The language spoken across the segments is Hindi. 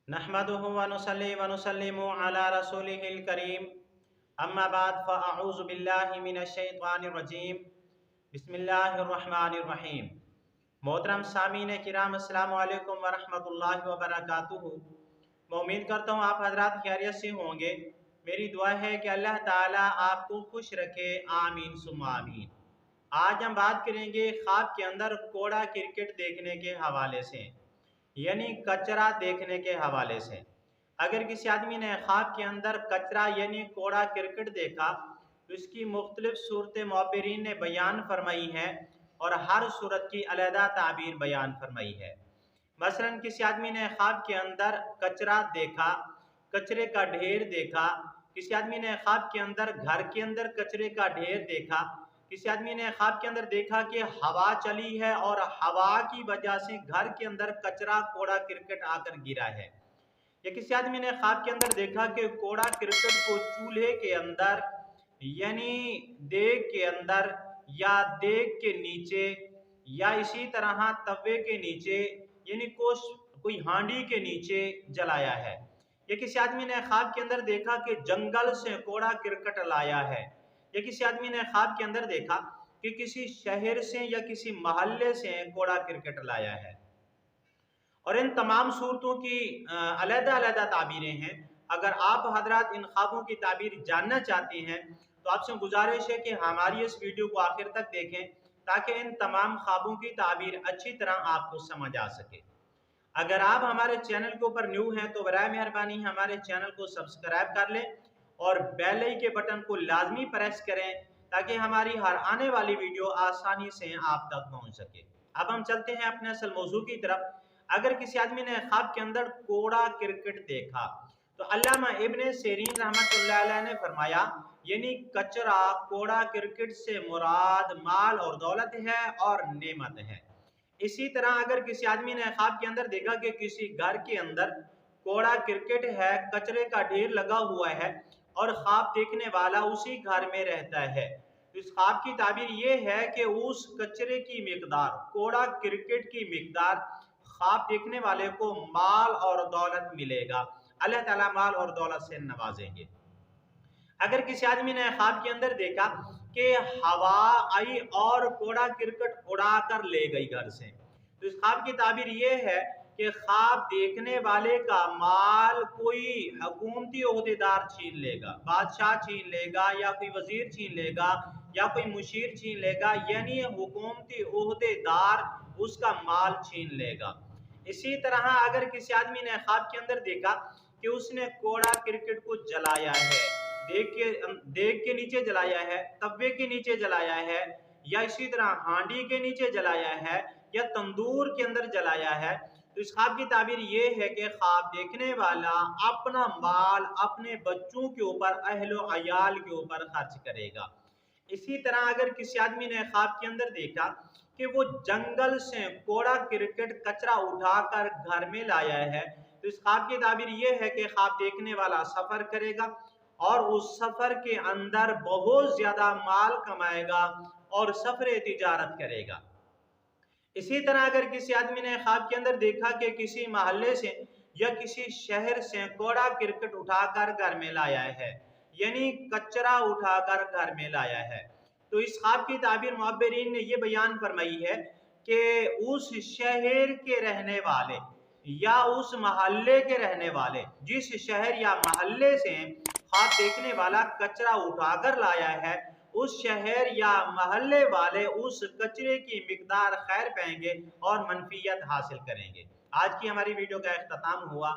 नहमदुहु व नुसल्ली व नुसल्लिमु अला रसूलिहिल करीम अम्मा बाद फ़अऊज़ु बिल्लाहि मिनश शैतानिर रजीम बिस्मिल्लाहिर रहमानिर रहीम। मोहतरम सामीन किराम अस्सलामु अलैकुम व रहमतुल्लाहि व बरकातुहू। मैं उम्मीद करता हूँ आप हजरात खैरियत से होंगे। मेरी दुआ है कि अल्लाह ताला आपको खुश रखे, आमीन सुम्मा आमीन। आज हम बात करेंगे ख्वाब के अंदर कोड़ा क्रिकेट देखने के हवाले से, यानी कचरा देखने के हवाले से। अगर किसी आदमी ने ख्वाब के अंदर कचरा यानी कोड़ा क्रिकेट देखा तो इसकी मुख्तलिफ सूरतें मुअब्बिरीन ने बयान फरमाई है और हर सूरत की अलहदा ताबीर बयान फरमाई है। मसलन किसी आदमी ने ख्वाब के अंदर कचरा देखा, कचरे का ढेर देखा। किसी आदमी ने ख्वाब के अंदर घर के अंदर कचरे का ढेर देखा। किसी आदमी ने ख्वाब के अंदर देखा कि हवा चली है और हवा की वजह से घर के अंदर कचरा कोड़ा क्रिकेट आकर गिरा है। या किसी आदमी ने ख्वाब के अंदर देखा कि कोड़ा क्रिकेट को चूल्हे के अंदर यानी देग के अंदर या देग के नीचे या इसी तरह तवे के नीचे यानी कोई हांडी के नीचे जलाया है। या किसी आदमी ने ख्वाब के अंदर देखा कि जंगल से कोड़ा क्रिकेट लाया है। या किसी आदमी ने ख्वाब के अंदर देखा कि किसी शहर से या किसी मोहल्ले से कोड़ा क्रिकेट लाया है। और इन तमाम सूरतों की अलहदा अलहदा ताबीरें हैं। अगर आप हजरात इन ख्वाबों की ताबीर जानना चाहते हैं तो आपसे गुजारिश है कि हमारी इस वीडियो को आखिर तक देखें ताकि इन तमाम ख्वाबों की ताबीर अच्छी तरह आपको समझ आ सके। अगर आप हमारे चैनल के ऊपर न्यू हैं तो बराए मेहरबानी हमारे चैनल को सब्सक्राइब कर लें और बेल आई के बटन को लाजमी प्रेस करें ताकि हमारी हर आने वाली वीडियो आसानी से आप तक पहुंच सके। अब हम चलते हैं अपने असल मौजू की तरफ। अगर किसी आदमी ने ख्वाब के अंदर कोड़ा क्रिकेट देखा तो अल्लामा इब्ने सीरीन रहमतुल्लाह अलैह ने फरमाया यानी कचरा कोड़ा क्रिकेट से मुराद माल और दौलत है और नेमत है। इसी तरह अगर किसी आदमी ने ख्वाब के अंदर देखा कि किसी घर के अंदर कोड़ा क्रिकेट है, कचरे का ढेर लगा हुआ है और ख्वाब देखने वाला उसी घर में रहता है, तो इस ख्वाब की ताबीर ये है कि उस कचरे की मिकदार, कोड़ा क्रिकेट की मिकदार ख्वाब देखने वाले को माल और दौलत मिलेगा। अल्लाह ताला माल और दौलत से नवाजेंगे। अगर किसी आदमी ने ख्वाब के अंदर देखा कि हवा आई और कोड़ा क्रिकेट उड़ा कर ले गई घर से, तो इस ख्वाब की ताबीर ये है कि ख्वाब देखने वाले का माल कोई हुकूमती ओहदेदार छीन लेगा, बादशाह छीन लेगा या कोई वजीर छीन लेगा या कोई मुशीर छीन लेगा, यानी हुकूमती ओहदेदार उसका माल छीन लेगा। इसी तरह अगर किसी आदमी ने ख्वाब के अंदर देखा कि उसने कोड़ा क्रिकेट को जलाया है, देग के नीचे जलाया है, तवे के नीचे जलाया है या इसी तरह हांडी के नीचे जलाया है या तंदूर के अंदर जलाया है, तो इस ख्वाब की ताबीर ये है कि ख्वाब देखने वाला अपना माल अपने बच्चों के ऊपर, अहलो अयाल के ऊपर खर्च करेगा। इसी तरह अगर किसी आदमी ने ख्वाब के अंदर देखा कि वो जंगल से कोड़ा क्रिकेट कचरा उठाकर घर में लाया है, तो इस ख्वाब की ताबीर ये है कि ख्वाब देखने वाला सफर करेगा और उस सफर के अंदर बहुत ज्यादा माल कमाएगा और सफर तिजारत करेगा। इसी तरह अगर किसी आदमी ने ख्वाब के अंदर देखा कि किसी मोहल्ले से या किसी शहर से कोड़ा क्रिकेट उठाकर घर में लाया है, यानी कचरा उठाकर घर में लाया है, तो इस ख्वाब की ताबीर मुअब्बिरीन ने यह बयान फरमाई है कि उस शहर के रहने वाले या उस मोहल्ले के रहने वाले, जिस शहर या मोहल्ले से ख्वाब देखने वाला कचरा उठाकर लाया है, उस शहर या मोहल्ले वाले उस कचरे की मिकदार खैर पाएंगे और मनफियत हासिल करेंगे। आज की हमारी वीडियो का इख्तिताम हुआ।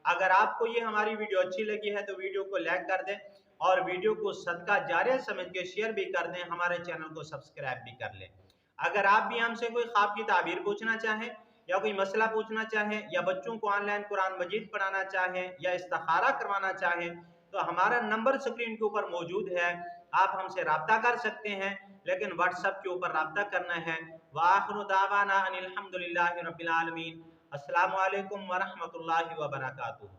अगर आपको ये हमारी वीडियो अच्छी लगी है तो वीडियो को लाइक कर दें और वीडियो को सदका जारिया समझ के शेयर भी कर दें, हमारे चैनल को सब्सक्राइब भी कर लें। अगर आप भी हमसे कोई ख्वाब की ताबीर पूछना चाहें या कोई मसला पूछना चाहें या बच्चों को ऑनलाइन कुरान मजीद पढ़ाना चाहें या इस्तिखारा करवाना चाहें तो हमारा नंबर स्क्रीन के ऊपर मौजूद है, आप हमसे राब्ता कर सकते हैं, लेकिन व्हाट्सएप के ऊपर राब्ता करना है। वाखिरु दावाना अनिल हम्दुलिल्लाहि रब्बिल आलमीन। अस्सलामु अलैकुम व रहमतुल्लाहि व बरकातुहू।